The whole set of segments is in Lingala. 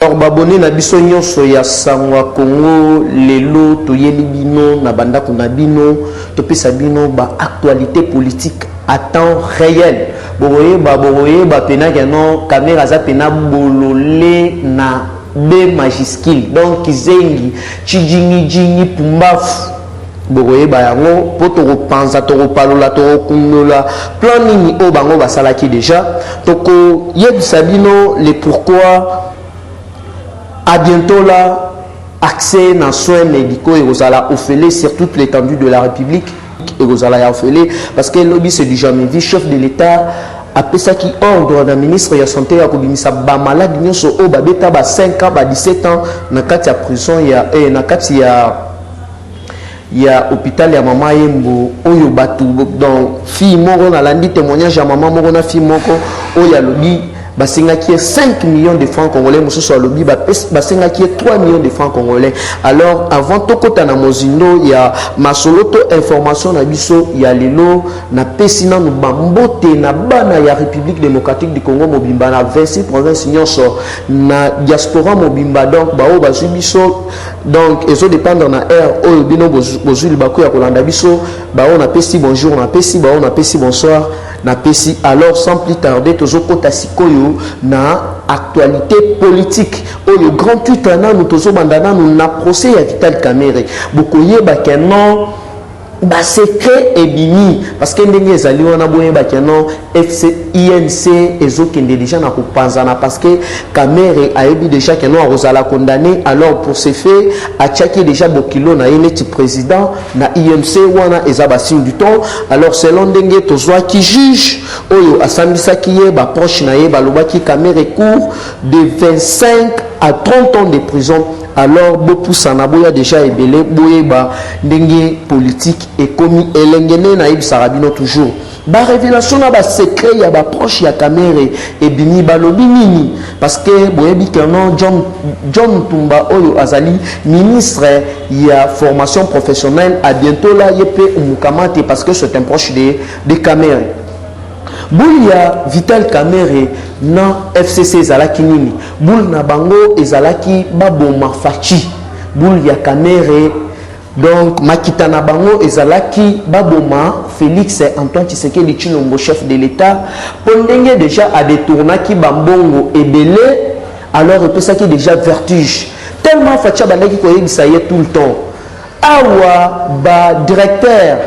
Alors babone na biso nyonso ya sangwa Congo lelo toyeli bino na banda kuna bino topesa bino ba actualité politique à temps réel. Boroye ba pena keno caméra za pena bololé na B majuscule donc zengi chijingi pumbafu. Boroye ba yango poto repensa to repalola to kundola plan nini o bango basalaki déjà toko yebisa bino le pourquoi. À bientôt là, accès dans soins médicaux et aux ala offrés sur toute l'étendue de la République et aux ala offrés parce que lobby c'est du jamais vu chef de l'État après ça qui ordre d'un ministre de la santé à kobimisa ba malade nyonso o ba beta ba 5 ans ba 17 ans na kati ya prison ya na kati ya hôpital ya mama yembo oyo batu donc fille moko na landi témoignage ya mama moko na fille moko oyo ya lobby basenga qui est 5 millions de francs congolais muso so lobby basenga qui est 3 millions de francs congolais. Alors avant tokota na mozindo ya masoloto information na biso ya lelo na pesina no bambote na bana ya République démocratique du Congo mobimba na 26 provinces nyonso na diaspora mobimba donc bao bazwi biso donc ezo dépendre na air oyo bino bozuli bako ya kolanda biso bao na pesi bonjour na pesi bao na pesi bonsoir na pesi. Alors sans plus tarder tozo kota sikoyo na actualité politique oyo grand titre na nous tozo bandana nous na procès ya Vital Kamerhe bokoye bakeno ba secret ebimi parce que ndenge ezali wana boye bakeno INC ezokende déjà na kopanzana parce que Kamerhe a ebi déjà que non rozala condamné. Alors pour ce fait a tchaki déjà bokilo na yeleti président na INC wana ezaba signe du temps. Alors selon ndenge tozwa qui juge oyo asambisa kiye ba proche na ye balobaki Kamerhe court de 25 à 30 ans de prison. Alors beaucoup sanaboya déjà ebele boyeba ndenge politique et commis elengene na ibsarabino toujours ba révélation na ba secret ya ba proche ya Kamerhe et bini balobi nini parce que boyebi kenon John Tumba oyo azali ministre ya formation professionnelle à bientôt là yepe umukamate parce que c'est un proche de Kamerhe. Boulia Vital Kamerhe na FCC ezalaki nini boul na bango ezalaki baboma fachi Boulia Kamerhe donc makita na bango ezalaki baboma Félix Antoine Tshisekedi Tshilombo chef de l'État pondenge déjà a détournaki bambongo ebele. Alors epesaki déjà vertige tellement fachi bandaki koyebisa ye tout le temps awa ba directeur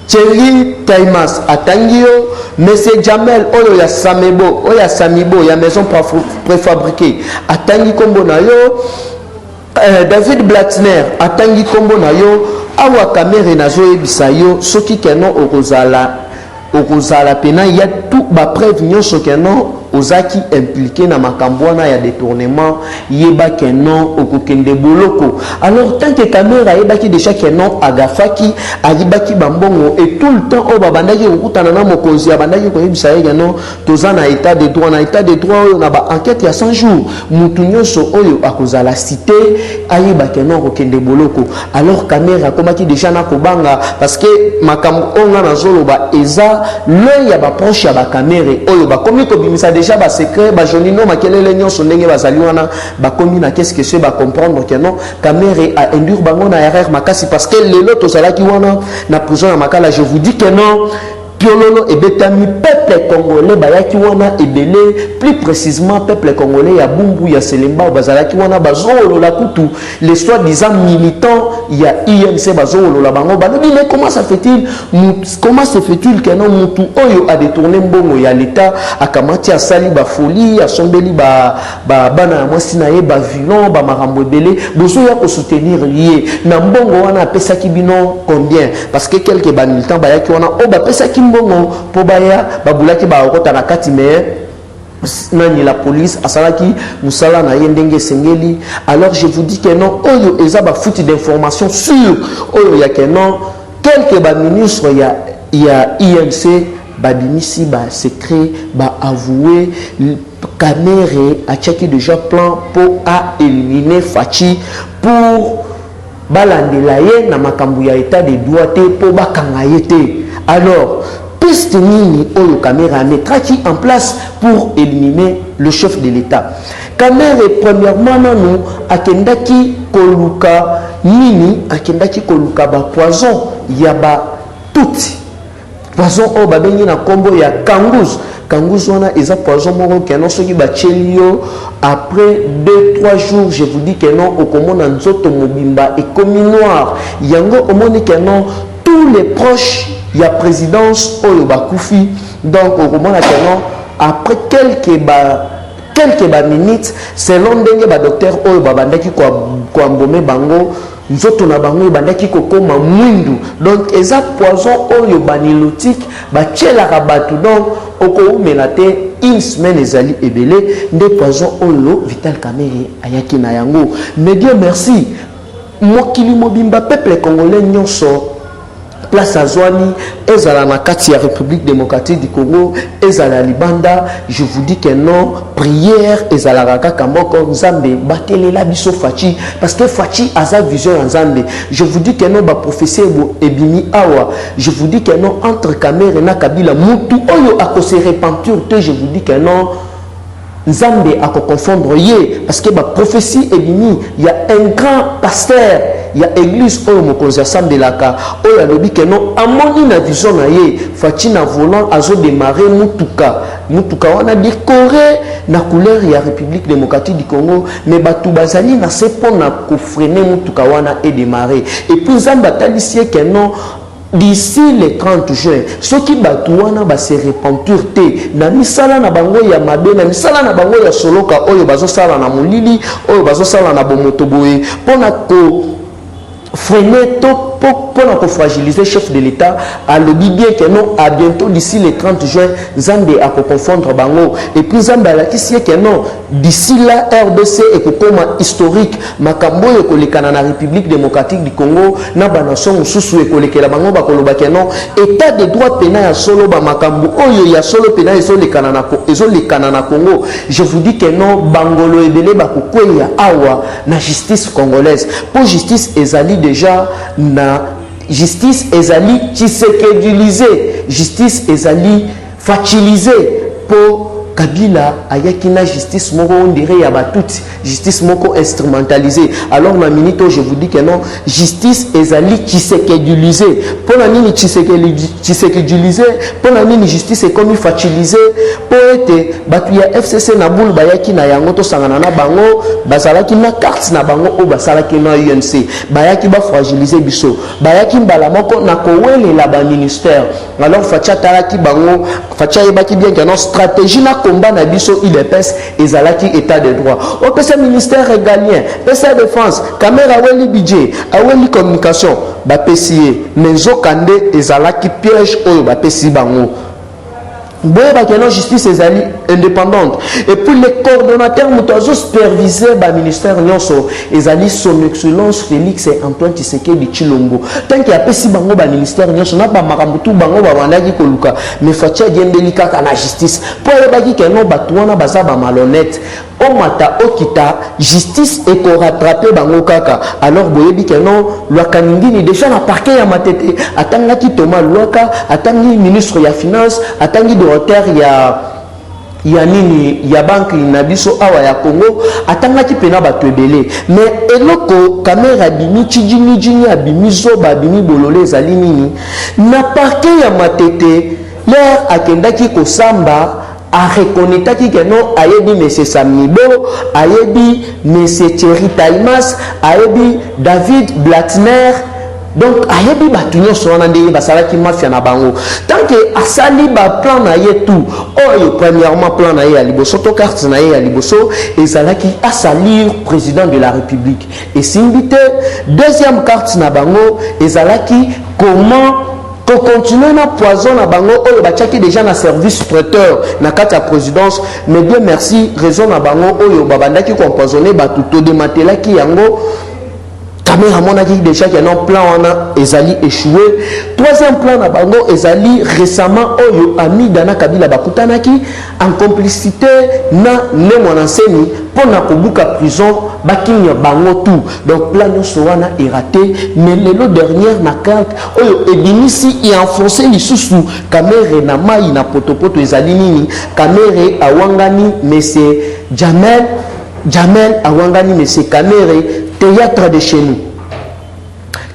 Thierry Taimas Atangio, Monsieur Jamel Oyo ya Samebo, Oya Samibo, ya maison préfabriquée, Atangi Kombo na yo, David Blattner, Atangi Kombo na yo, Awa Kamerhe na zo ebisa yo, soki keno okozala pena, il y a tout ba preuve nyonso keno ozaki impliqué na makambwana ya détournement yeba keno okokende boloko. Alors tant que Kamerhe yebaki déjà keno agafaki ayibaki bambongo et tout le temps o babandaki okutana na mokonzi ya bandaki ko yebisa ye keno toza na état de droit oyo na ba enquête ya 100 jours mutu nyonso oyo akozala cité ayeba keno okokende boloko. Alors Kamerhe akomaki déjà na kobanga parce que makambo onga na zoloba eza le ya ba proche ya ba Kamerhe oyo bakomi kobimisa déjà ba secret ba jonino makelele nyonso ndenge bazali wana bakomi na qu'est-ce que c'est ba comprendre que non Kamerhe a induire bango na erreur makasi parce que lelo tozalaki wana na prison ya makala. Je vous dis que non Piololo et Betami, peuple congolais, bayaki wana ebele, plus précisément peuple congolais, ya Bumbu, ya Selemba, bazalaki wana bazolo la kutu, les soi-disant militants, ya INC bazolo la bango, mais comment se fait-il que non mutu oyo a détourné mbongo ya l'État, a kamati a sali ba folie, a sombeli ba bana mwasina ye ba violon, ba marambo ebele, bozo ya ko soutenir lié, na mbongo wana pesaki bino combien? Parce que quelques ba militants bayaki wana o ba pesaki bongo po baya babulaki ba okota na kati me nani la police asalaki musala na yendenge sengeli. Alors je vous dis que non oyo eza ba fuite d'information sur oyo ya que non quelques ba ministres ya INC ba bimisi ba secret ba avoué Kamerhe a checké déjà plan pour à éliminer Fachi pour balandela ye na makambu ya état de droit te po bakanga yete. Alors piste nini oyo Kamerhe a mettraki en place pour éliminer le chef de l'État. Kamere premièrement nanu akendaki koluka nini, akendaki koluka ba poison ya ba tuti. Poison o babengi na kombo ya kanguz. Kanguz wana eza poison moko keno soki bacheli yo après 2-3 jours je vous dis que non okomona nzoto mobimba ekomi noir. Yango omoni keno tous les proches ya présidence oyo bakufi, donc okomona keno après quelques minutes selon ndenge ba docteur oyo babandaki kwa mbome bango nzoto na bango bandaki kokoma mwindu, donc eza poison oyo banilotique bachelaka batu, donc okoumela te une semaine ezali ebele nde poison oyo Vital Kamerhe ayaki na yango. Mais Dieu merci mokili mobimba peuple congolais nyonso place à Zouani, ezala na kati ya République démocratique du Congo, ezala libanda, je vous dis que non, prière ezala kaka moko nzambe batelela biso Fachi, parce que Fachi a sa vision en nzambe. Je vous dis que non ba prophétie bo ebimi awa, je vous dis que non entre Kamerhe na Kabila mutu oyo akose repentir te, je vous dis que non nzambe ako confondre ye, parce que ba prophétie ebimi, il y a un grand pasteur, il y a église oyo mokonzi asambelaka oyo alobi ke non amoni na vision na ye Fachi na volant azo démarrer mutuka wana décoré na couleur ya République démocratique du Congo, mais batu bazali na sepo na ko freiner mutuka wana et démarrer. Et puis nzamba talisie ke non d'ici le 30 juin ceux qui batouana ba se repentir te na misala na bango ya mabe na misala na bango ya soloka oyo bazo sala na molili oyo bazo sala na bomoto boye pona ko freiner tout pour fragiliser le chef de l'État. À le dit bien que non, à bientôt d'ici le 30 juin, Zambé a confondre Bango. Et puis Zambé a qui sait que non, d'ici là, RDC est comme historique. Makambo est collé na République démocratique du Congo, na banation sous est collé la Bango bakoloba que non, état de droit pénal à solo ba makambo. Oh ya solo pénal et les Kanana Congo. Je vous dis que non, Bangolo et Belé bakokweya awa na justice congolaise. Pour justice ezali déjà na justice ezali tshisekedilisé, justice ezali facilisé pour Kabila ayaki na justice moko ondire ya batuti, justice moko instrumentalisée. Alors na minute je vous dis que non, justice ezali tshisekedilisé. Pour la nini tshisekedilisé, pour la nini justice est comme facilisé pour être batu ya FCC na boule bayaki na yango to sangana na bango, bazalaki na carte na bango o basalaki na UNC. Bayaki ba fragiliser biso. Bayaki mbala moko na kowele la ba ministère. Alors facha taraki bango, facha yebaki bien que non stratégie na combat na biso il épaisse ezalaki état de droit. Au PC ministère régalien, PC défense, caméra weli budget, aweli communication, ba PCA, menzo kande ezalaki piège oyo ba PCA bango. Boye ba keno justice ezali indépendante. Et puis les coordonnateurs mutozo superviser ba ministère nyonso ezali son excellence Félix Antoine Tshisekedi Tshilombo. Tant qu'il y a pesi bango ba ministère nyonso na ba makambutu bango ba bandaki koluka mais fatia gendeli kaka na justice. Po yebaki keno batwana baza ba malhonnête. Omata okita justice et ko rattraper bango kaka. Alors boyebi keno lwaka ningini déjà na parquet ya matete atangaki Thomas Lwaka, atangi ministre ya finance, atangi directeur ya nini ya banque na biso awa ya Congo, atangaki pena bato ebele. Mais eloko caméra bimi tchidjini abimi zoba bimi bolole ezali nini na parquet ya matete l'air akendaki kosamba a reconnaître que non ayebi monsieur Samibo, ayebi monsieur Thierry Taimas, ayebi David Blattner, donc ayebi batunyo sona ndenge basala ki mafia na bango. Tant que asali ba plan na ye tout, oh premièrement plan na ye à liboso to carte na ye à liboso ezalaki asalir président de la République. Et simbité deuxième carte na bango ezalaki comment continuer na poison na bango oyo bachaki déjà na service traiteur na kati ya présidence. Mais Dieu merci raison na bango oyo babandaki compoisonner batu to de matelaki yango caméra monaki déjà que non plan wana ezali échoué. Troisième plan na bango ezali récemment oyo ami Dana Kabila bakutanaki en complicité na nemona nseni pour na kobuka prison bakinya bango tout. Donc plan nyonso wana est raté, mais lelo dernière na carte oyo ebimisi et enfoncé lisusu caméra na mai na potopoto ezali nini caméra awangani monsieur Jamel Jamel Awangani Monsieur Kamere, théâtre de chez nous.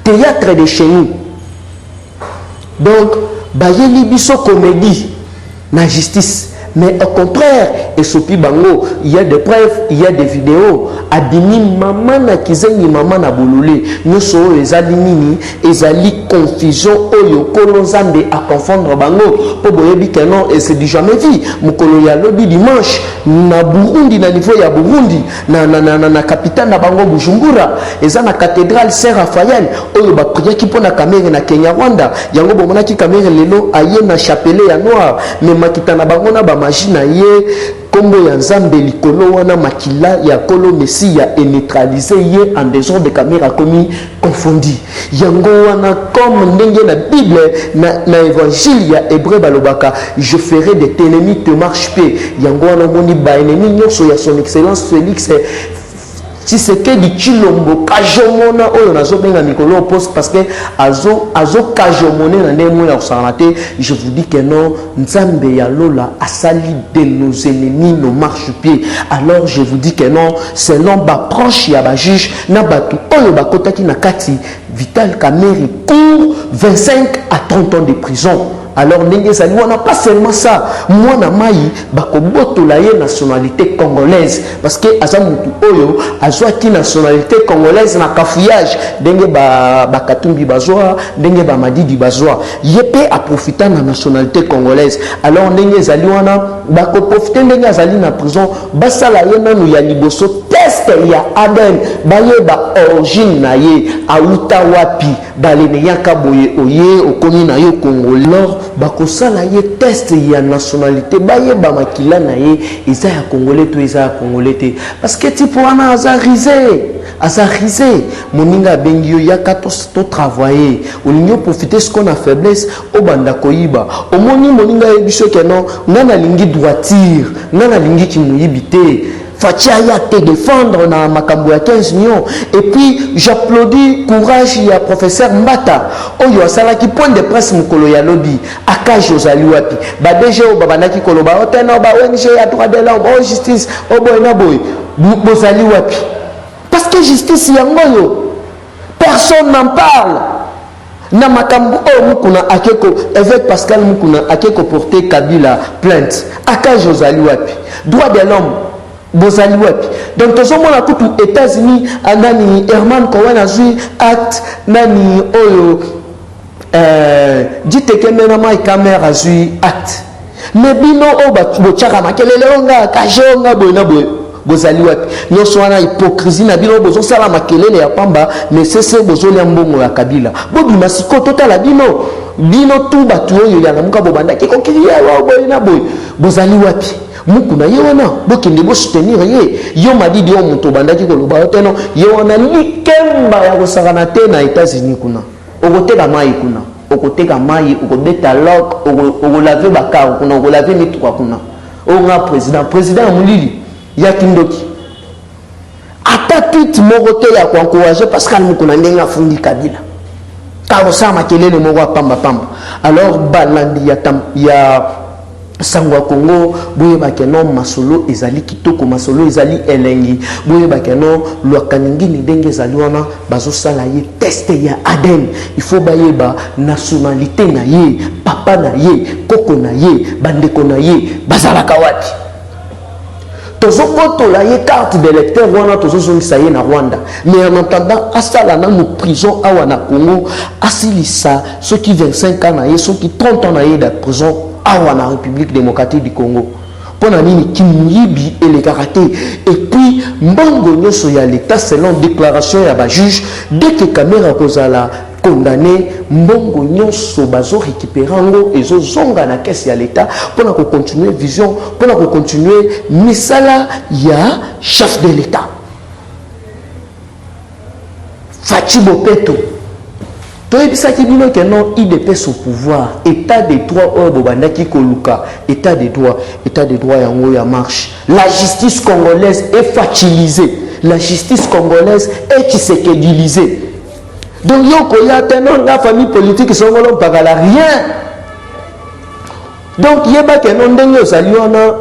Théâtre de chez nous. Donc, Bayeli Biso comédie, la justice. Mais au contraire, et Sopi Bango, il y a des preuves, il y a des vidéos. Adini maman na kizeni maman na bololé. Nous sommes les alimini, les ali confusion, oyo kolonzande à confondre Bango. Pour boyebi que non, et c'est du jamais vu. Mukolo ya lobby dimanche, na Burundi, na niveau ya Burundi, na capitale na Bango Bujumbura, et ça na cathédrale Saint-Raphaël, oyo ba prière qui pour na Cameroun na Kenya Rwanda, yango bomona ki Cameroun lelo aye na chapelet ya noir, mais makita na Bango na ba machine ye kombo ya nzambe likolo wana makila ya kolo messi ya neutralisé ye en dehors de caméra commis confondu yango wana comme ndenge na bible na évangile ya hébreu balobaka je ferai de tes ennemis te marche paix yango wana moni ba ennemi nyonso ya son excellence Félix si c'était du Chilombo, Kajomona, oh, on a zo benga Mikolo poste parce que azo Kajomone na ndemo ya sanate, je vous dis que non, Nzambe ya lola asali de nos ennemis nos marche-pieds. Alors je vous dis que non, c'est l'homme ba proche ya ba juge na batu oyo ba kotaki na kati Vital Kamerhe court 25 à 30 ans de prison. Alors, on n'a pas seulement ça. Moi, na mai, bakobotola ye nationalité congolaise. Parce que, azamutu oyo, azwaki nationalité congolaise na kafouillage. Denge Katumbi bazwa, denge Madidi bazwa. Yepe a profité na nationalité congolaise. Alors, denge zali wana, bako profité denge azali na prison. Basala ye nanu ya liboso test ya Aden. Baye ba origine na ye, auta wapi, balene yaka boye oye, okomi na yo Congolais. Bakosala ye test ya nationalité baye ba makila na ye isa ya congolais to isa ya congolais te parce que tipo wana azarisé moninga bengio ya kato to travailler olingo profiter ce qu'on a faiblesse au banda koyiba omoni moninga yebiso ke non ngana lingi droiture ngana lingi kimuyibite Fatia ya te défendre na makambo ya 15 millions et puis j'applaudis courage ya professeur Mbata oyo asalaki point de presse mukolo ya lobby akaje ozali wapi ba DG o babandaki koloba otena ba ONG ya droit de l'homme o justice o boy na boy bozali wapi parce que justice yango yo personne n'en parle na makambo o mukuna akeko évêque Pascal mukuna akeko porter Kabila plainte akaje ozali wapi droit de l'homme bozali wapi donc tozomona kutu États-Unis anani Herman Cohen azui acte nani oyo diteke mena mai caméra azui acte mais bino o bochaka makelele onga kajonga boyna boy bozali wapi nyonso wana hypocrisie na bino bozosala makelele ya pamba mais c'est bozoli mbongo ya Kabila bobima siko totala bino tu batu oyo ya namuka bobandaki kokiria wa boyna boy bozali wapi mukuna ye wana bokende bo soutenir ye yo madidi o muto bandaki koloba oteno ye wana likemba ya kosakana te na États-Unis kuna okoteka mai kuna okoteka mai okobeta lock okolave bakaro kuna okolave mituka kuna onga président mulili ya kindoki ata tweet moko te ya encourager Pascal mukuna ndenga fundi Kabila karosa makelele moko pamba alors balandi ya Sangwa Congo, boye bakeno masolo ezali kitoko masolo ezali elengi boye bakeno lwakaningi ni denge ezali wana bazosala ye test ya ADN il faut bayeba nationalité na ye papa na ye koko na ye bandeko na ye bazalaka wapi tozokotola ye carte d'électeur wana tozozongisa ye na Rwanda mais en attendant asala na prison awa na Congo asilisa ceux qui 25 ans na ye ceux qui 30 ans na ye de prison awa na République démocratique du Congo pona nini kimuyibi et les karaté et puis mbongo nyoso ya l'état selon déclaration ya ba juge dès que caméra kozala condamné mbongo nyoso bazo récupérer ngo ezo zonga na caisse ya l'état pona ko continuer vision pona ko continuer misala ya chef de l'état Fachi Bopeto toyebisaki bino que non IDPS au pouvoir état de droit oyo bobandaki koluka état de droit yango ya marche la justice congolaise est facilisée la justice congolaise est tshisekedilisée donc yoko ya tenon la famille politique songolo bagala rien donc yeba que non ndenge ozali wana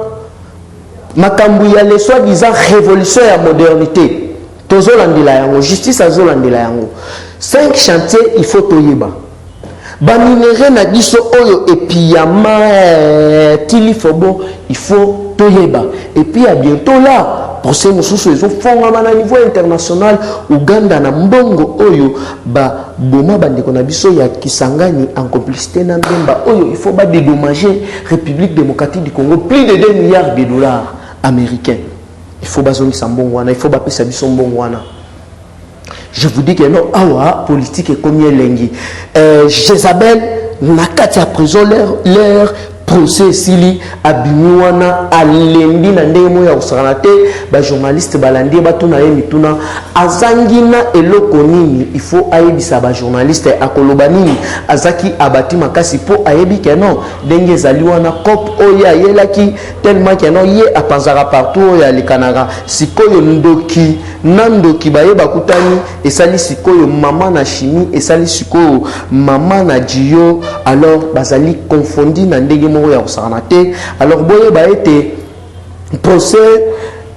makambu ya les soi-disant révolution ya modernité tozolandela yango justice azolandela yango 5 chantiers il faut toyeba baminere na biso oyo epiyama tilifobo il faut toyeba et puis à bientôt là procès mosusu ezofongama na niveau international Uganda na mbongo oyo ba boma bandeko na biso ya Kisangani en complicité na Mbemba oyo il faut ba dédommager République démocratique du Congo plus de 2 milliards de dollars américains. Il faut bazongisa mbongo wana, il faut ba pesa biso mbongo wana. Je vous dis que non, awa politique est comme elengi. Jézabel nakati à prison leur procès sili abimiwana alendi na ndemo ya usaranate ba journaliste balandi batuna ye mituna azangina eloko nini il faut ayebisa ba journaliste akoloba nini azaki abati makasi po ayebi ke non ndenge zaliwana cop oya yelaki tellement que non ye apanzara partout ya likanara sikoyo ndoki nandoki bayeba kutani esali sikoyo mama na chimie esali sikoyo mama na dio alors bazali confondi na ndenge moko ya usaranate alors boye ba été procès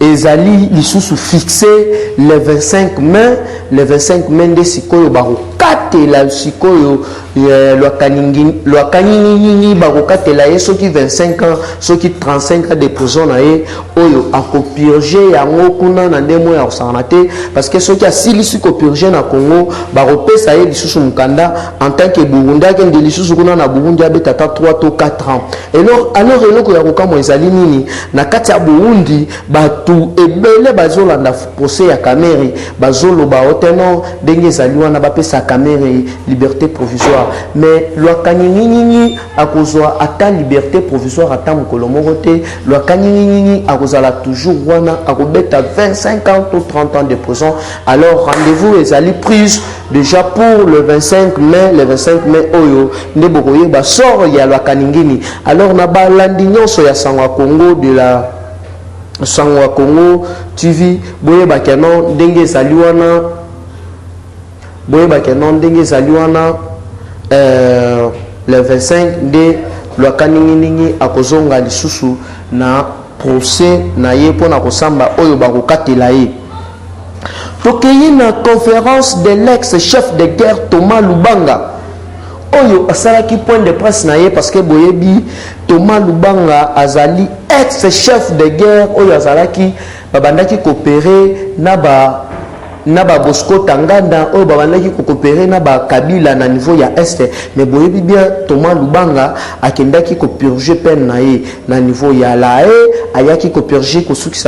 ezali lisusu fixé le 25 mai de sikoyo barokate la sikoyo lwakanini barokate la ye soki 25 ans soki 35 ans de prison na ye oyo akopurger yango kuna na ndemo ya usaranate parce que soki asili siko purger na Congo baropesa ye lisusu mukanda en tant que Burundi akende lisusu kuna na Burundi abetata 3 to 4 ans alors eloko ya kokamo ezali nini na kati ya Burundi batu ebele bazolanda procès ya Kamere bazoloba oteno ndenge ezali wana bapesa Kamere liberté provisoire mais lwakanyinyi akozwa ata liberté provisoire ata mukolo moko te lwakanyinyi akozala toujours wana akobeta 25 ans ou 30 ans de prison alors rendez-vous ezali prise déjà pour le 25 mai oyo nde bokoyeba sort ya lwakaningini alors na balandi nyonso ya Sangwa Congo de la Sangwa Congo TV boyeba kenon ndenge ezali wana le 25 de lwakaningi akozonga lisusu na procès na ye pona kosamba oyo bakokatela ye tokeyi na conférence de l'ex-chef de guerre Thomas Lubanga oyo asalaki point de presse na ye parce que boyebi Thomas Lubanga azali ex-chef de guerre oyo azalaki babandaki coopérer na ba Bosco Tanganda oyo babandaki coopérer na ba Kabila na niveau ya est mais boyebi bien Thomas Lubanga akendaki ko purger peine na ye na niveau ya la ayaki ko purger ko suki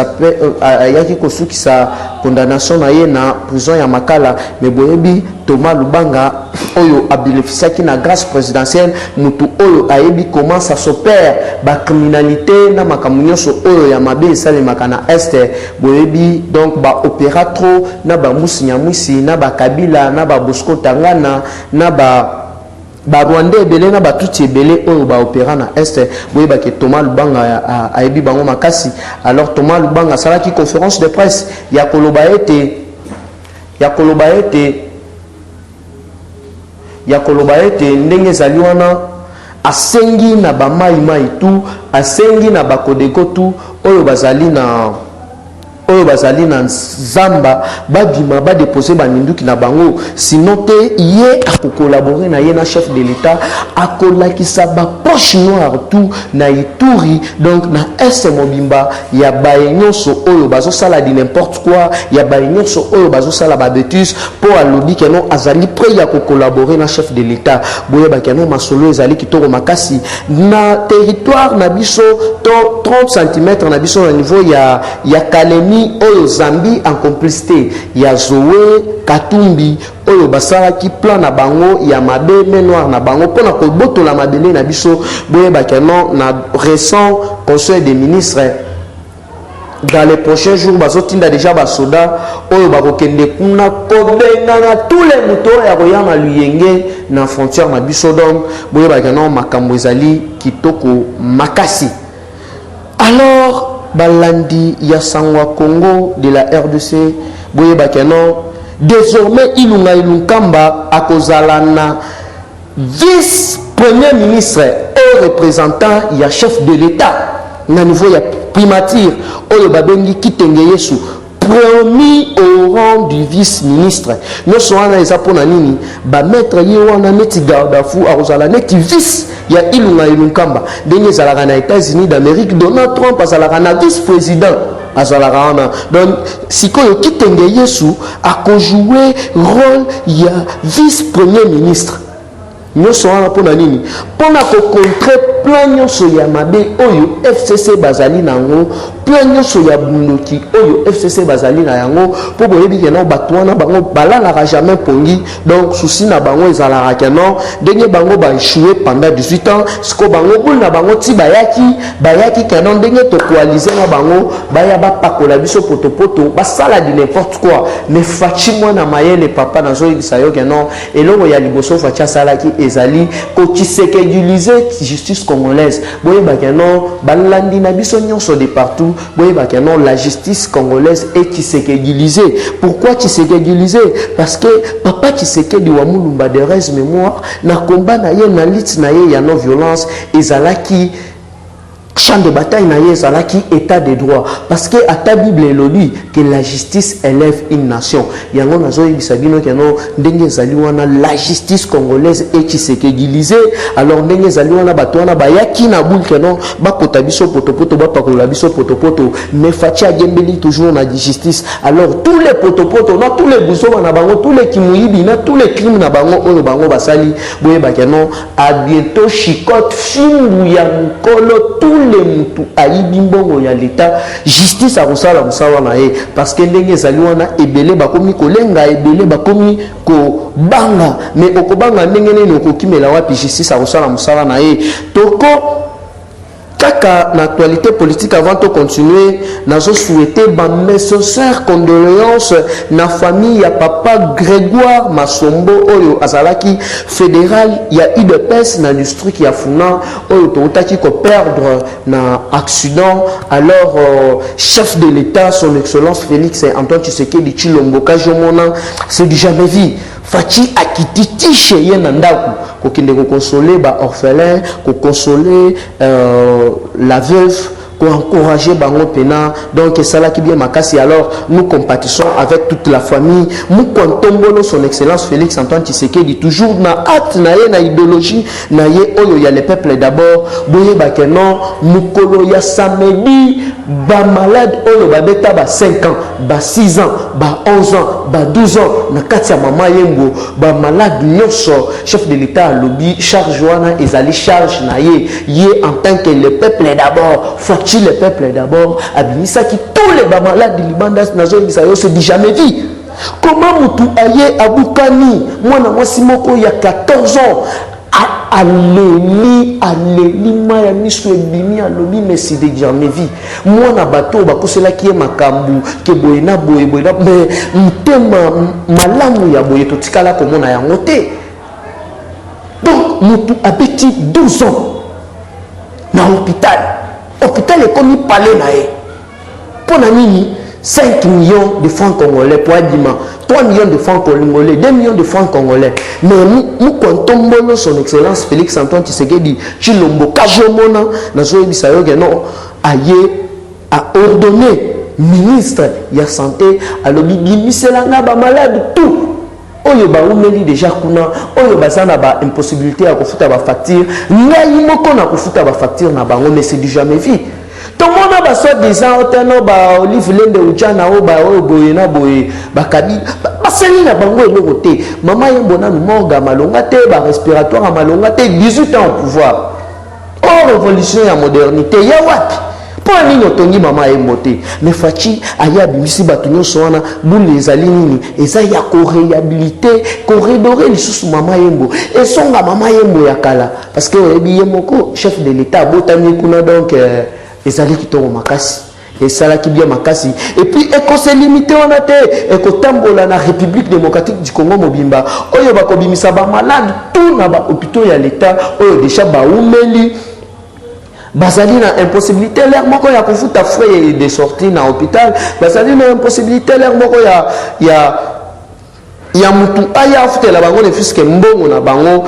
sa condamnation na ye na prison ya Makala mais boyebi Thomas Lubanga oyo a bénéficié na grâce présidentielle mutu oyo ayebi comment ça s'opère ba criminalité na makamunyoso oyo ya mabe sale makana est boyebi donc ba opéra trop na ba musinyamwisi na ba Kabila na ba Bosco Tangana na ba Rwanda ebele na ba tuti ebele oyo ba opéra na est boyeba ke Thomas Lubanga ayebi bango makasi alors Thomas Lubanga salaki conférence de presse ya koloba ete ndenge ezali wana asengi na bamaimai tu asengi na bakodeko tu oyo bazali na zamba badima badepose baninduki na bango sinon te ye akokolaborer na ye na chef de l'état akolakisa bapoche noire tout na Ituri donc na est mobimba ya baye nyonso oyo bazosala di n'importe quoi ya baye nyonso oyo bazosala babétuse po alobi keno azali prêt ya kokolaborer na chef de l'état boyeba keno masolo ezali kitoko makasi na territoire na biso to 30 cm na biso na niveau ya Kalemi oyo Zambie en complicité ya Zoé Katumbi oyo basalaki plan na bango ya mabe noir na bango pona ko botola mabele na biso boyeba keno na récent conseil des ministres dans les prochains jours bazotinda déjà basoda oyo bakokende kuna kobengana tous les moutons ya koyama luyenge na frontière na biso donc boyeba keno makambo ezali kitoko makasi alors balandi ya Sangwa Congo de la RDC boyeba keno désormais Ilunga Ilunkamba akozala na vice premier ministre et représentant ya chef de l'état na niveau ya primature oyo babengi kitenge yesu promis au rang du vice-ministre. Nous sommes eza pona nini ba mettre ye wana neti garde-fou akozala neti vice ya ilunga ilunkamba ndenge ezalaka na États-Unis d'Amérique. Donald Trump azalaka na vice-président azalaka wana. Donc sikoyo kitenge yesu akozouer rôle ya vice-premier ministre. Nous sommes pona nini pona ko contrer plan nyonso ya mabe oyo FCC bazali nango, plan nyonso ya bundoki oyo FCC bazali na yango po boyebi ke non bato wana bango balalaka jamais pongi. Donc souci na bango ezalaka ke non ndenge bango ba échoué pendant 18 ans siko bango buna bango ti bayaki ke non ndenge to coaliser na bango baya ba pakola biso potopoto basala di n'importe quoi. Mais fachi mwana mayele papa na zo ibisayo ke non eloko ya liboso fachi salaki ezali ko tisekedialiser justice congolaise. Boye ba ke non balandi na biso nyonso de partout. Boye ba ke non la justice congolaise est tisekedialisée. Pourquoi tisekedialisée? Parce que papa Tshisekedi wa Mulumba de res mémoire na combat na ye na lit na ye ya non violence ezalaki champ de bataille na ye ezalaki état de droit. Parce que à ta Bible elodi que la justice élève une nation. Yango nazo yebisa bino ke non ndenge ezali wana la justice congolaise est tisekedialisée. Alors ndenge ezali wana bato wana bayaki na boule ke non bakota biso potopoto bapakola biso potopoto mais fachi agembeli toujours na justice. Alors tous les potopoto na tous les bouso na bango tous les kimuyibi na tous les crimes na bango oyo bango basali boye ba ke non à bientôt chicote fingu ya mukolo tous les mutu ayibi mbongo ya l'état justice a kosala musala na ye parce que ndenge ezali wana ebele bakomi kolenga ebele bakomi ko banga mais okobanga ndenge nini okokimela wapi justice a kosala musala na ye toko kaka na actualité politique avant de continuer nazo souhaiter mes sincères condoléances na famille ya papa Grégoire Masombo oyo azalaki fédéral ya UDPS na district ya Funa oyo totaki ko perdre na accident. Alors chef de l'État son excellence Félix Antoine Tshisekedi Tshilombo Kajomona c'est du jamais vu fachi akititi chez yena ndaku kokende ko consoler ba orphelin ko consoler la veuve pour encourager bango pena. Donc ça là qui bien makasi. Alors nous compatissons avec toute la famille. Nous comptons son excellence Félix Antoine Tshisekedi toujours na acte na ye na idéologie na ye oyo ya le peuple d'abord boye ba que non mukolo ya samedi ba malade oyo ba beta ba 5 ans ba 6 ans ba 11 ans ba 12 ans na kati ya mama yengo ba malade nyonso chef de l'État lobby charge wana ezali charge na ye en tant que le peuple d'abord le peuple d'abord abinisa qui tous les malades du Libanda nazo bisayo c'est du jamais vu. Comment mutu aye abukani mwana mwasi moko ya 14 ans aleli maya miso ebimi alobi mais c'est du jamais vu. Mwana bato bakosela ki makambu ke boye na boye mais mutema malamu ya boye totikala komona yango te. Donc mutu abeti 12 ans na hôpital est comme palais nae. Pour nini 5 millions de francs congolais pour Adima, 3 millions de francs congolais, 2 millions de francs congolais. Mais nous comptons son excellence Félix Antoine Tshisekedi Tshilombo Kajomona nazo bisayo que non aye a ordonné ministre ya santé à l'obimiselanga ba malade tout. Oyo ba umeli déjà kuna oyo bazana ba impossibilité à kofuta ba facture ngai moko na kofuta ba facture na bango mais c'est du jamais vu. Tout le monde a soit des ans otano ba olive lende uchana o ba o boye na boye ba kabi basali na bango eloko te mama yembona morga malonga te ba respiratoire malonga te 18 ans au pouvoir. Oh révolution ya modernité ya wapi pour nini otongi mama emote mais fachi aya bimisi batunyo soana boule ezali nini eza ya ko réhabiliter ko redorer lisusu mama yembo esonga mama yembo ya kala parce que ebi yemoko chef de l'état botami kuna donc ezali kitoko makasi esala ki bien makasi et puis eko se limiter on a te eko tambola na République démocratique du Congo mobimba oyo bakobimisa ba malade tout na ba hôpitaux ya l'état oyo déjà ba umeli bazali na impossibilité l'air moko ya kofuta frais de sortie na hôpital bazali na impossibilité l'air moko ya mutu aya afutela bango ne fiske mbongo na bango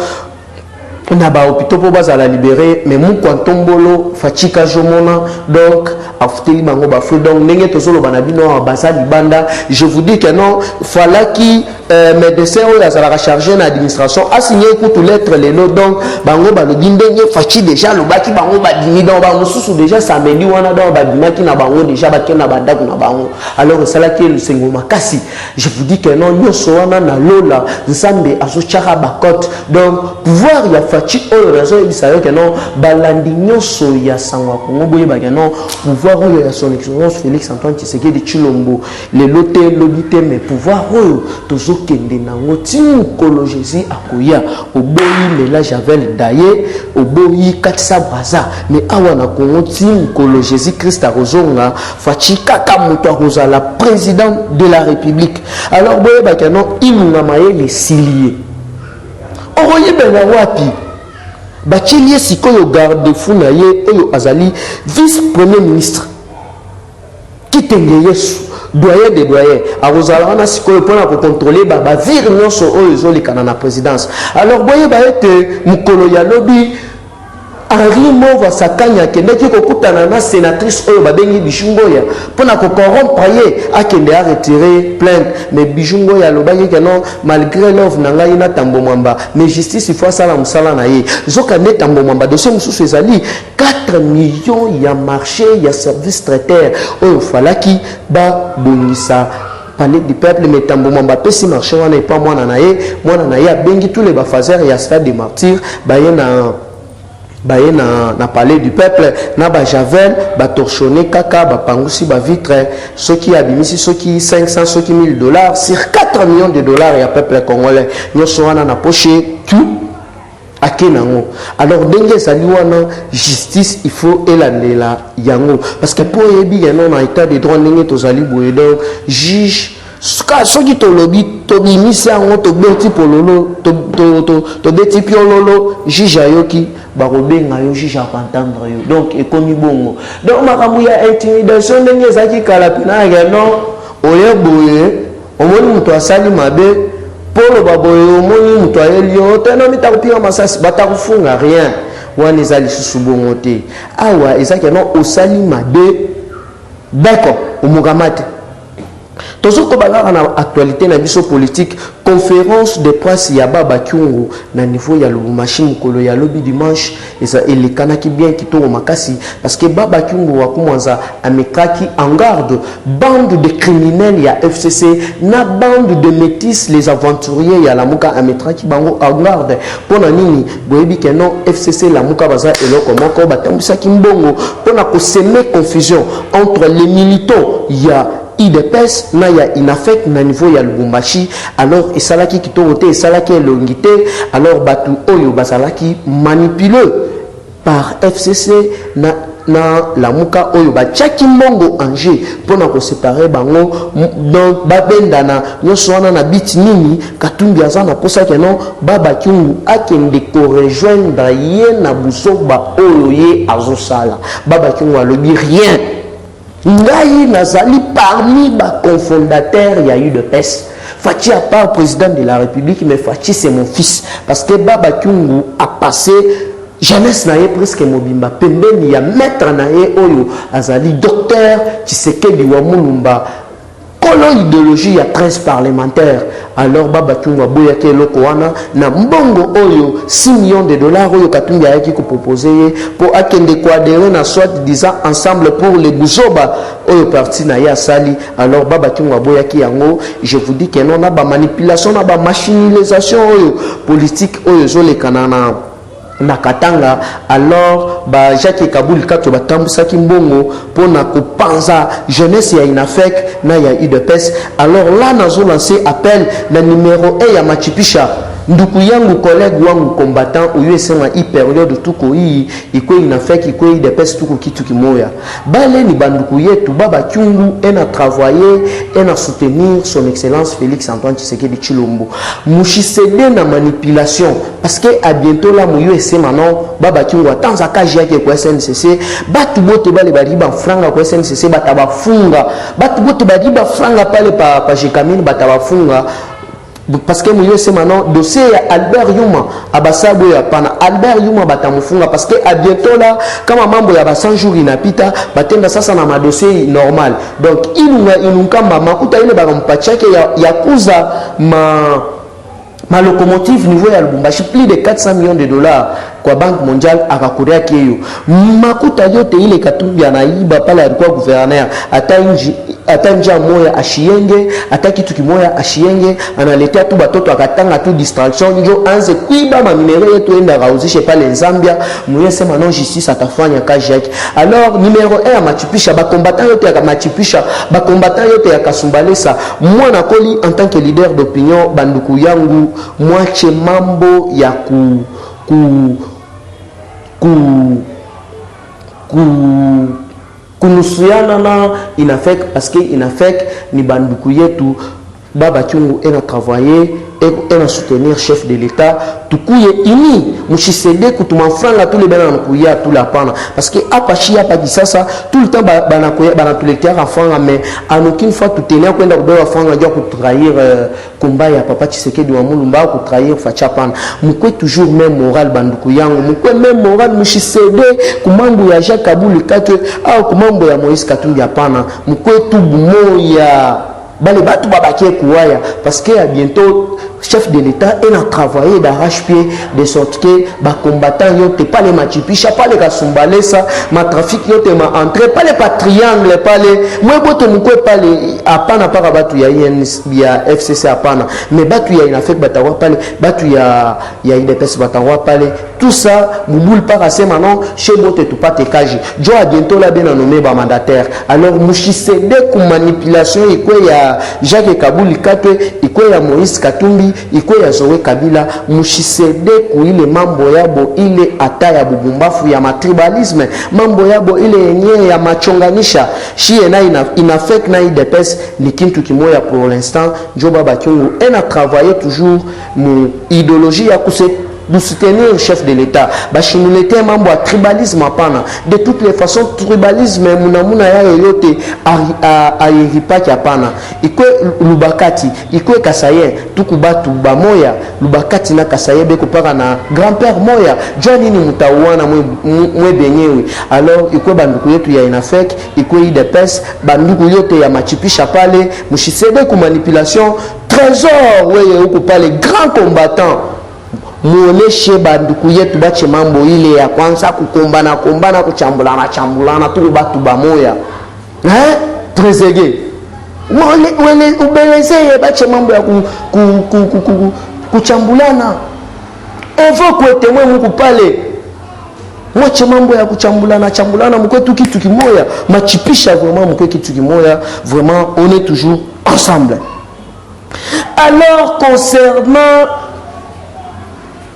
na ba hôpital po bazala libéré mais mon kwantombolo fatika jomona donc afuteli bango ba fou donc ndenge tozolo banabino basa libanda. Je vous dis que non fallait qui médecin ou la chargé na administration a signé toutes lettres les noms donc bango ba lobi ndenge fachi déjà lo baki bango ba dimi donc ba mususu déjà samedi wana donc ba bimaki na bango déjà ba kena banda kuna bango alors ça là qui le sengo makasi. Je vous dis que non nyoso wana na lola nsambe azochara bakot donc pouvoir ya fachi oyo raison il savait que non balandi nyoso ya sangwa kongo boye ba que non pouvoir oyo ya son excellence Félix Antoine Tshisekedi Tshilombo le lote lobité mais pouvoir oyo tozo kende nango timukolo Jésus akoya oboyi mela Javel Daye oboyi Katisa Braza mais awa na Congo timukolo Jésus Christ akozonga fachi kaka muto akozala président de la République. Alors boye ba que non ilunga maye les silier oye bena wapi Bachilier sikoyo garde fou na ye oyo azali vice premier ministre kitenge yesu doyen des doyens arozala na sikoyo pona ko contrôler ba vir nyonso oyo zolikana na présidence. Alors boye ba ete mukolo ya lobi Henri Mova Sakanya kendeki kokutana na sénatrice oyo babengi Bijungoya pona ko corrompre ye akende a retirer plainte mais Bijungoya lobaki que non malgré l'offre nanga ina tambo mwamba mais justice il faut ça la musala na ye zoka ne tambo mwamba dossier mususu ezali 4 millions ya marché ya service traiteur oyo falaki ba bongisa palais du peuple mais tambo mwamba pesi marché wana pas mwana na ye abengi tous les bafazers ya stade des martyrs baye na palais du peuple na ba Javel ba torchonné kaka ba pangusi ba vitre ceux qui abimisi ceux qui 500 ceux qui $1000 sur 4 millions de dollars ya peuple congolais nyoso wana na poche tout akenango. Alors ndenge sali wana justice il faut elandela yango parce que pour yebi non na état de droit ndenge tozali boye donc juge soki tolobi tobimisi yango tobeti pololo tobeti piololo juge ayoki bakobenga yo juge akentendre yo donc ekomi bongo donc makambo ya intimidation ndenge ezalaki kala pena ya non oye boye omoni moto asali mabe polo baboye omoni moto ayeli yo tena mitakopika masasi batakofunga rien wana eza lisusu bongo te awa ezalaki non osali mabe d'accord omokamate tozo ko balaka na actualité na biso politique conférence de presse ya Baba Kyungu na niveau ya Lubumbashi mukolo ya lobi dimanche eza elekana ki bien kitoko makasi parce que Baba Kyungu wa kumwanza amekaki en garde bande de criminels ya FCC na bande de métis les aventuriers ya Lamuka ametraki bango en garde pona nini boyebi ke non FCC Lamuka baza eloko moko batambisa kimbongo pona ko semer confusion entre les militants ya IDPS na ya inafek na niveau ya Lubumbashi alors esalaki kitorote esalaki elongité alors batu oyo basalaki manipulé par FCC na Lamuka oyo bachaki mbongo Angers pona ko séparer bango donc babendana nyoso wana na biti nini Katumbi azana posa ke non Baba Kyungu akende ko rejoindre ye na busoba oyo ye azosala Baba Kyungu alobi rien Ngai nazali parmi ba cofondateurs il y a eu de PES. Fachi a pas président de la République mais Fachi c'est mon fils parce que Baba Kyungu a passé jeunesse naie presque mobimba pembeni ya maître naie oyo azali docteur Tshisekedi wa Mulumba kolo idéologie ya 13 parlementaires alors Baba Kyungu boya ke loko wana na mbongo oyo 6 millions de dollars oyo Katumbi ayaki ko proposer pour akende ko adhérer na soit disant ensemble pour les Buzoba oyo parti na ya sali alors Baba Kyungu boya ki yango je vous dis que non na ba manipulation na ba machinisation oyo politique oyo zolekana na Katanga alors ba Jacques Kabul kato batambusa kimbongo pona kopanza jeunesse ya inafek na ya UDPS alors là nazo lancer appel na numéro 1 ya Machipisha nduku yangu collègue wangu combattant uyesema i période tuko hii iko inafek iko UDPS tuko kitu kimoya bale ni banduku yetu Baba Kyungu ena travailler ena soutenir son excellence Félix Antoine Tshisekedi Tshilombo mushicede na manipulation parce que à bientôt là muyo esema non Baba Kyungu atanza kaji yake kwa SNCC batu bote bale baliba franga kwa SNCC batabafunga batu bote baliba franga pale pa Jekamini batabafunga parce que moi c'est maintenant dossier Albert Yuma abasabo ya pana Albert Yuma batamufunga parce que à bientôt là kama mambo ya ba 100 jours inapita batenda sasa na dossier normal donc inungamba makuta ile bakampachake ya kuza ma locomotive niveau ya Lubumbashi plus de 400 millions de dollars kwa Banque mondiale akakuria kiyo makuta yote ile Katumbi anaiba pale alikuwa gouverneur ata njia moya ashienge ata kitu kimoya ashienge analetea tu batoto akatanga tu distraction njo anze kuiba ma minere yetu enda rauzishe pale Zambia mwenye sema non justice atafanya kazi yake. Alors numéro 1 amachipisha ba combattant yote akamachipisha ba combattant yote yakasumbalesa mwana koli en tant que leader d'opinion banduku yangu mwache mambo ya kunusiana na inafek parce que inafek ni banduku yetu baba chungu ena travailler et soutenir chef de l'état tukuye ini mushisede kutuma franga tous les bana nakuya tout la pana parce que apachi hapa kisasa tout le temps banakuya banatuletea franga mais en aucune fois tout tenir kwenda kubewa franga ndio kutrahir combat ya papa Tshisekedi wa Mulumba kutrahir facha pana mukwe toujours même moral banduku yangu mukwe même moral mushisede kumambo ya Jacques Kabuli kate au kumambo ya Moïse Katumbi hapana mukwe tu bumoya bale batu babakie kuwaya parce que à bientôt chef de l'état est à travailler d'arrache-pied de sorte que ba combattant yote pas les machipisha pas les kasumbalesa ma trafic yote ma entrée pas les triangle pas les moi bote mukwe pas les apana para batu ya FCC apana mais batu ya inafek batawa pas les batu ya IDPS batawa pas les tout ça mouboule par assez maintenant chez bote tout pas te kaji jo à bientôt là bien nommé ba mandataire alors mushisede ku manipulation ikwe ya Jacques Kabuli kate ikwe ya Moïse Katumbi iko ya Zoe Kabila mushisede kuile mambo yabo ile ata ya bubumbafu ya matribalisme mambo yabo ile yenye ya machonganisha shie na inafek na IDPS ni kintu kimoya pour l'instant jo baba kyungu ena travailler toujours mu idéologie ya kuse de soutenir le chef de l'État. Bachimulete mambo à tribalisme apana. De toutes les façons, tribalisme munamuna ya yote a iripaki apana. Ikwe lubakati, ikwe kasaye, tukubatu bamoya, lubakati na kasaye beko para na grand-père moya. Johnny ni mutawana mwe benyewe. Alors, ikwe banduku yetu ya inafek, ikwe IDPS, banduku yote ya machipisha pale, mushisede ku manipulation, trésor, weye uku pale, grand combattant. Muoneshe banduku yetu bache mambo ile ya kwanza kukombana kuchambulana tu batu bamoya trezege wele ubeleze bache mambo ya kuchambulana ovo kwete mwe muku pale mwache mambo ya kuchambulana mkwetu kitu kimoya machipisha vraiment mkwe kitu kimoya vraiment on est toujours ensemble. Alors concernant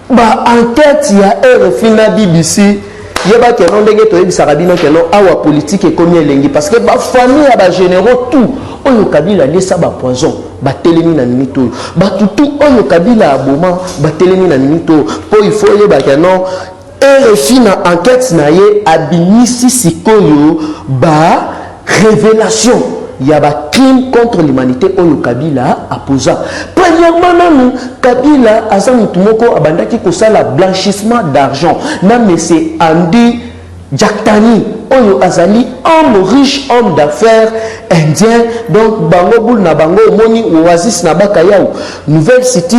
ba enquête ya RFI na BBC yeba ke non ndenge to yebisa kabina ke non awa politique et comme elengi parce que ba famille ya ba généraux tout oyo Kabila lesa ba poison ba telemi na minito ba tutu oyo Kabila aboma ba telemi na minito po il faut yeba ke non RFI na enquête na ye abinisi sikoyo ba révélation il y a un crime contre l'humanité au Kabila a posé. Premièrement, Kabila a dit que blanchissement d'argent. Non, mais c'est Andy Jaktani, Oyo Azali, homme riche, homme d'affaires indien. Donc, Bango Boul na Bango Moni Oasis na Bakayao. Nouvelle cité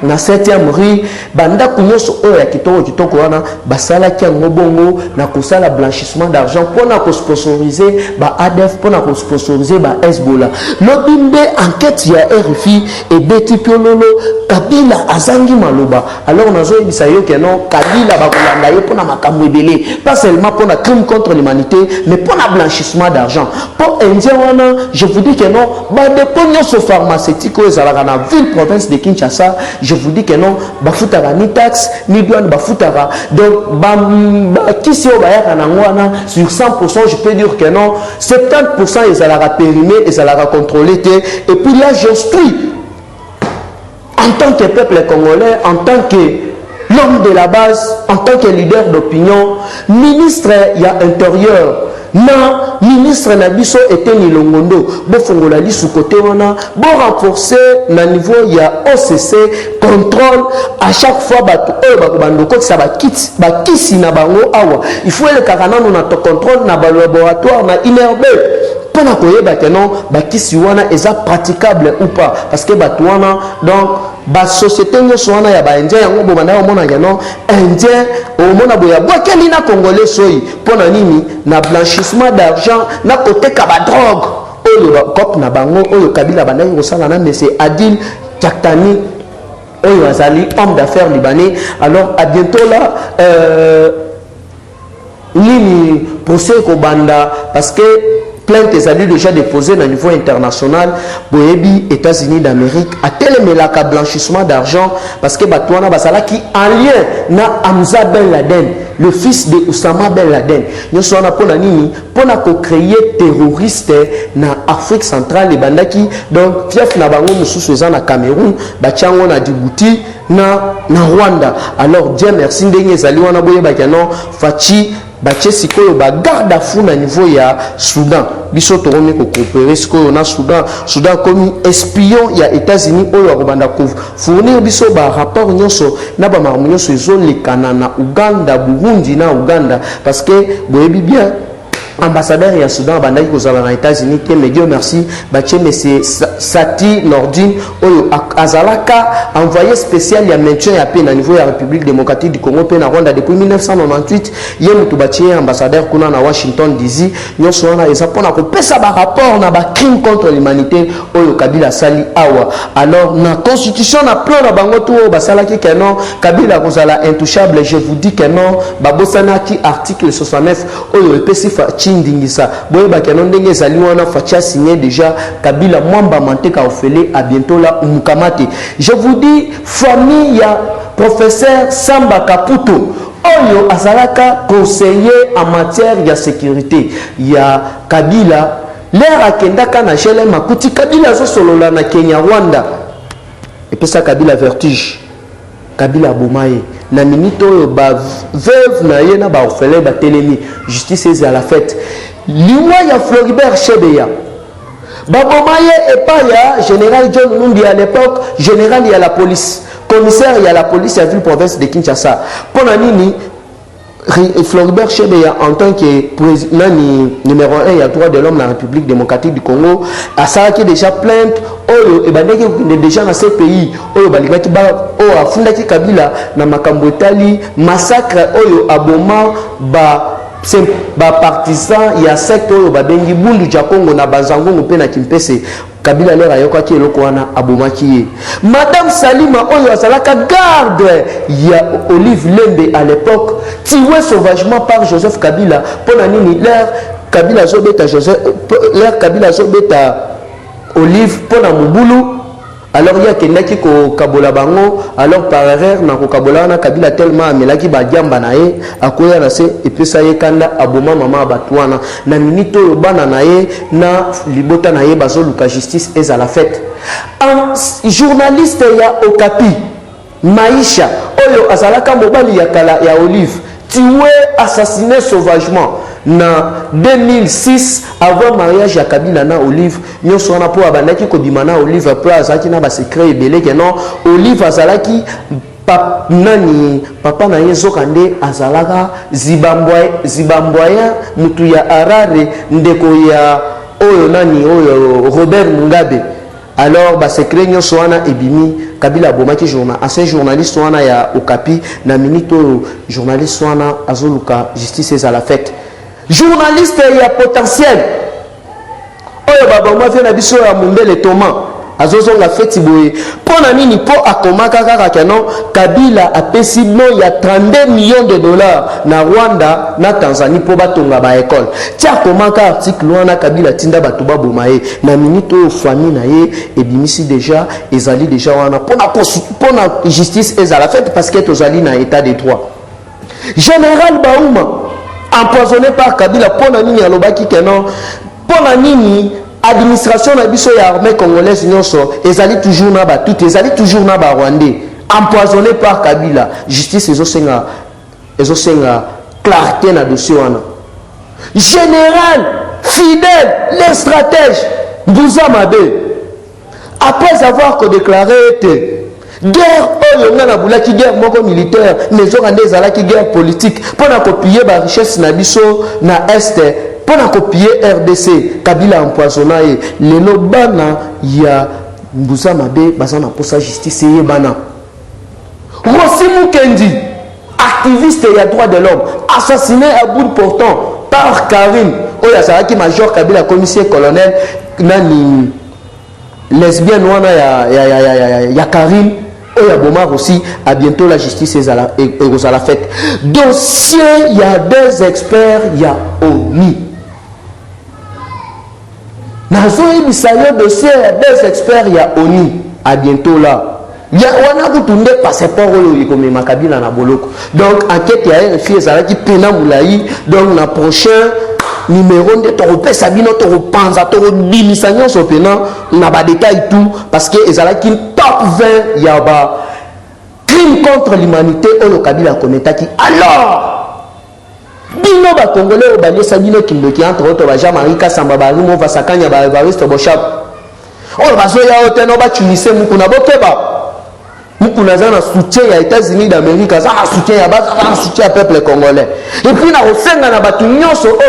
na 7e rue. Banda Kunyoso Oya Kitoko Wana, Basala Kiangobongo, na Kosala blanchissement d'argent pour na sponsoriser ba ADF, pour na sponsoriser ba Hezbollah. Lobimbe enquête ya RFI et Betty Piololo, Kabila Azangi Maloba. Alors, on a dit que non, Kabila Bakolanda pour na makambo ebele, pas seulement pour un crime contre l'humanité, mais pour un blanchissement d'argent. Pour Indien, je vous dis que non, des pognos pharmaceutiques aux la ville province de Kinshasa, je vous dis que non, bafutara ni taxe, ni douane bafutara. Donc, qui si sur 100%, je peux dire que non, 70% ils allaient périmé, ils allaient contrôler, et puis là, j'instruis en tant que peuple congolais, en tant que l'homme de la base, en tant que leader d'opinion, ministre il y a intérieur, na ministre na biso était ni longondo bo fongola li sous côté wana bo renforcer na niveau ya OCC contrôle à chaque fois bato ba bandoko ça ba kisi na bango awa il faut le karanano na to contrôle na ba laboratoire na inerbe pour na koyeba que non ba kisi wana eza praticable ou pas parce que bato wana donc ba société nyonso wana ya ba indien yango bo banda omona ya non indien omona boya bwakeli na congolais soyi pona nini na blanchissement d'argent na côté ka ba drogue oyo cop na bango oyo Kabila bandaki kosala na monsieur Adil Tchaktani oyo azali homme d'affaires libanais. Alors à bientôt là nini procès ko banda parce que plainte est déjà déposée au niveau international boyebi États-Unis d'Amérique a tellement la blanchissement d'argent parce que Batouana Basala qui en lien na Hamza Ben Laden le fils de Oussama Ben Laden nous sommes pour la nini pour créer terroriste na Afrique centrale et bandaki donc fief na bango mususu eza na Cameroun batiango na Djibouti na Rwanda. Alors Dieu merci ndenge ezali wana boyeba kano fachi bache sikoyo ba garde à fou na niveau ya Soudan biso toromi ko coopérer sikoyo na Soudan comme espion ya États-Unis oyo akobanda ko fournir biso ba rapport nyonso na ba marmo nyonso ezolekana na Uganda Burundi na Uganda parce que boyebi bien ambassadeur ya Soudan bandaki kozala na États-Unis que mais Dieu merci bache monsieur Sati Nordin oyo azalaka envoyé spécial ya maintien ya paix na niveau ya République démocratique du Congo pe na Rwanda depuis 1998 ye mutu bache ambassadeur kuna na Washington DC nyonso wana eza pona ko pesa ba rapport na ba crime contre l'humanité oyo Kabila sali awa. Alors na constitution na plan na bango tout basalaki que non Kabila kozala intouchable. Je vous dis que non babosana ki article 69 oyo epesi Ndingisa boyeba que non ndenge ezali wana facha signé déjà Kabila mwamba manteka ofele à bientôt là umukamate. Je vous dis famille ya professeur Samba Kaputo oyo azalaka conseiller en matière de sécurité ya Kabila l'air akendaka na Jele Makuti Kabila zo solola na Kenya Rwanda et puis ça Kabila vertige Kabila bomaye na minute oyo ba veuve na yena ba ofele ba telemi justice est à la fête liwa ya Floribert Chebeya ba bomaye et pas ya général John Numbi à l'époque général ya la police commissaire ya la police ya ville province de Kinshasa pona nini Floribert Chebeya en tant que président numéro 1 il y a droit de l'homme dans la République démocratique du Congo a ça qui déjà plainte oyo et bandeki déjà dans ces pays oyo balingaki ba o afundaki Kabila na makambo etali massacre oyo aboma ba partisan ya secte oyo babengi Bundu ja Congo na Bazangongo pe na Kimpese Kabila lera yokaki eloko wana abomaki ye. Madame Salima oyo azalaka garde ya Olive Lembe à l'époque tué sauvagement par Joseph Kabila pona nini l'air Kabila zobeta Joseph l'air Kabila zobeta Olive pona mubulu. Alors il y a quelqu'un qui kabola bango alors par erreur na ko kabola na Kabila tellement amelaki ba diamba na ye akoya na se et puis ça yekanda aboma mama batwana na minito bana na ye na libota na ye bazoluka justice est à la fête. Un journaliste ya Okapi Maisha oyo azalaka mobali ya kala ya Olive tué assassiné sauvagement na 2006 avant mariage ya Kabila na Olive nyonso wana po abandaki kobima na Olive po azalaki na ba secret ebele ke non Olive azalaki papa na ye zokande azalaka zibambwaya mutu ya Harare ndeko ya oyo nani oyo Robert Mugabe. Alors ba secret nyonso wana ebimi Kabila bomaki ancien journaliste wana ya Okapi na minito journaliste wana azoluka justice est à la fête. Journaliste ya potentiel oyo baba mwa na biso ya Mumbele Thomas azozonga feti boye pona nini po akomaka kaka kano Kabila apesi no ya 32 millions de dollars na Rwanda na Tanzanie po batonga ba école tia komaka article wana Kabila tinda bato babomaye na minute o famille na ye ebimisi déjà ezali déjà wana pona justice est à la fête parce que tozali na état de droit. Général Baouma empoisonné par Kabila pona nini alobaki keno pona nini administration na biso ya armée congolaise nyonso ezali toujours na ba tout ezali toujours na ba Rwandais empoisonné par Kabila justice ezosenga clarté na dossier wana général, fidèle, les stratèges, Mbouza Mabe, après avoir déclaré guerre, qui guerre militaire, mais ils ont guerre politique, pour copier la richesse nabiso na Est, pour copier RDC, Kabila empoisonné, les lobana, il y a Mbouza Mabe, bazana pour sa justice, et bana. Rossi Mukendi, activiste et droit de l'homme, assassiné à bout portant par Karim, qui major Kabila, commissaire colonel, nani lesbienne, il y a Karim, il y a Bomar aussi, à bientôt la justice est à la fête. Dossier, il y a deux experts, il y a ONI. Dans ce dossier, il y a deux experts, il y a ONI, à bientôt là. Il y a un passeport comme Makabila na boloko. Donc enquête il y a une fille qui pena moulaï. Donc le prochain numéro de Toropé Sabino Toropanza Torobimisanyo Sopena n'a pas détail tout parce que ezalaki top 20 il y a ba crime contre l'humanité au Kabila Kometaki. Alors bino ba congolais au balé Sabino Kimboki entre autres ba Jean-Marie Kasamba ba Rimo Vasakanya ba Evariste Bochap. Oh bazo ya oteno ba tunise mukuna bokeba. Nous avons un soutien aux États-Unis d'Amérique, un soutien au peuple congolais. Et puis, nous avons un soutien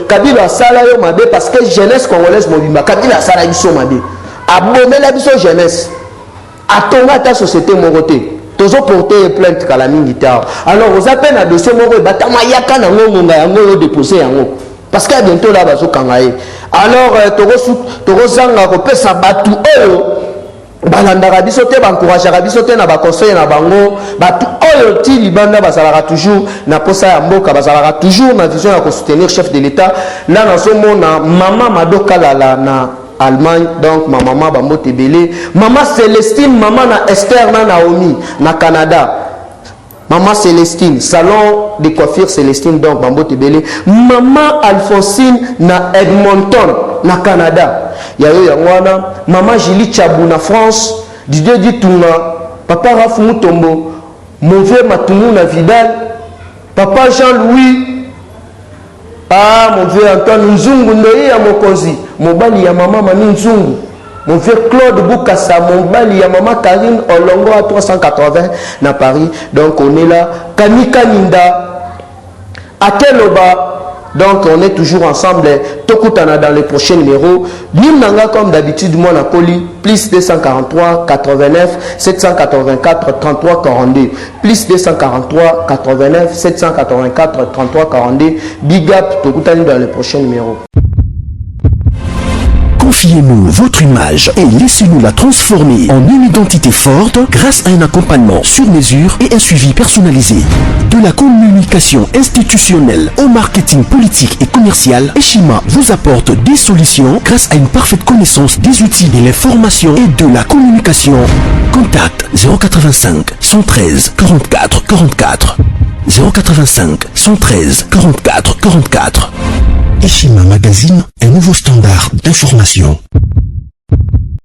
Kabila Salayo Mabe parce que jeunesse congolaise mobimba Kabila Salayo Mabe. Abonner la jeunesse. Attends ta société moroté. Toujours porter plainte à la militaire. Alors, vous appelez à dossier moro batama yaka na ngonga yango déposer yango. Parce que bientôt là bazo kangaye. Alors, toro zanga ko pesa batu oyo. Balandara bisote bankouragera bisote na baconseil na bango batu oyo ti libanda bazalaka toujours na posa ya mboka bazalaka toujours na vision ya soutenir chef de l'état là na somo na mama Madoka Lala na Allemagne donc ma maman Bambote Belé maman Célestine maman na Esther na Naomi na Canada maman Célestine salon de coiffure Célestine donc Bambote Belé maman Alphonsine na Edmonton na Canada. Yayo Yangwana, maman Julie Chabou na France, Didier Dituna, papa Raf Moutombo, mon vieux Matoumou na Vidal, papa Jean-Louis, mon vieux Antoine Nzungu Ndoye ya Mokozi, mon bali ya maman Mani Nzungu, mon vieux Claude Boukassa, mon bali ya maman Karine Olongo à 380 na Paris, donc on est là, Kanika Ninda, Akeloba. Donc on est toujours ensemble. Tokutana dans les prochains numéros. Nimnanga comme d'habitude moi na Koli plus 243 89 784 33 42 plus 243 89 784 33 42. Big up Tokutani dans les prochains numéros. Confiez-nous votre image et laissez-nous la transformer en une identité forte grâce à un accompagnement sur mesure et un suivi personnalisé. De la communication institutionnelle au marketing politique et commercial, Eshima vous apporte des solutions grâce à une parfaite connaissance des outils de l'information et de la communication. Contact 085 113 44 44 085 113 44 44. Eshima Magazine, un nouveau standard d'information.